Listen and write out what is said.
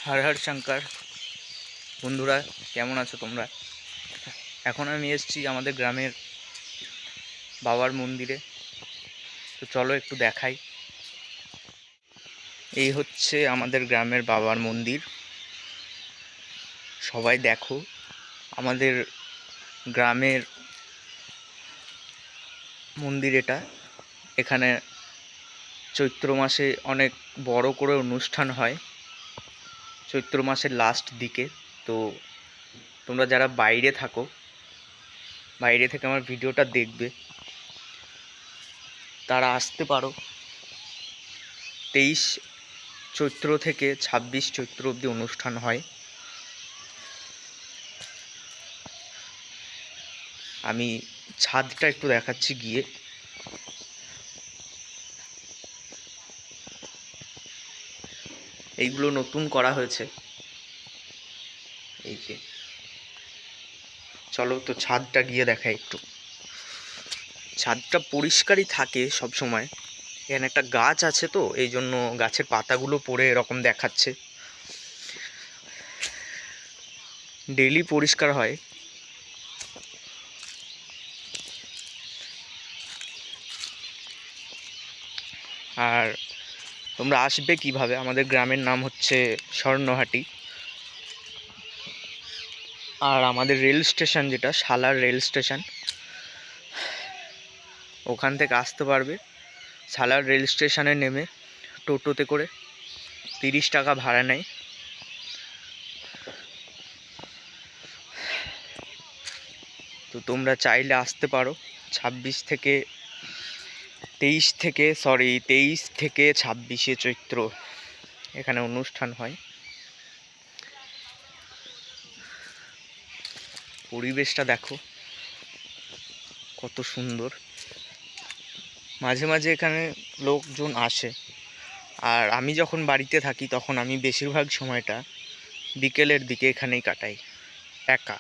হর হর শঙ্কর। বন্ধুরা, কেমন আছো তোমরা? এখন আমি এসেছি আমাদের গ্রামের বাবার মন্দিরে। তো চলো একটু দেখাই। এই হচ্ছে আমাদের গ্রামের বাবার মন্দির। সবাই দেখো, আমাদের গ্রামের মন্দির এটা। এখানে চৈত্র মাসে অনেক বড় করে অনুষ্ঠান হয়, চৈত্র মাসের লাস্ট দিকে। তো তোমরা যারা বাইরে থাকো, বাইরে থেকে আমার ভিডিওটা দেখবে, তারা আসতে পারো। 23 চৈত্র থেকে 26 চৈত্র অবধি অনুষ্ঠান হয়। আমি ছাদটা একটু দেখাচ্ছি গিয়ে। এইগুলো নতুন করা হয়েছে, এই যে। চলো তো ছাদটা গিয়ে দেখাই একটু। ছাদটা পরিষ্কারই থাকে সব সময়। এখানে একটা গাছ আছে, তো এই জন্য গাছের পাতাগুলো পড়ে এরকম দেখাচ্ছে। ডেইলি পরিষ্কার হয়। আর তোমরা আসবে কিভাবে? আমাদের গ্রামের নাম হচ্ছে স্বর্ণহাটি। আর আমাদের রেল স্টেশন, যেটা সালার রেল স্টেশন, ওখান থেকে আসতে পারবে। সালার রেল স্টেশনে নেমে টোটোতে করে 30 টাকা ভাড়া নেয়। তো তোমরা চাইলে আসতে পারো। 23 থেকে 26 চৈত্র এখানে অনুষ্ঠান হয়। পরিবেশটা দেখো কত সুন্দর। মাঝে মাঝে এখানে লোকজন আসে। আর আমি যখন বাড়িতে থাকি তখন আমি বেশিরভাগ সময়টা বিকেলের দিকে এখানেই কাটাই, একা।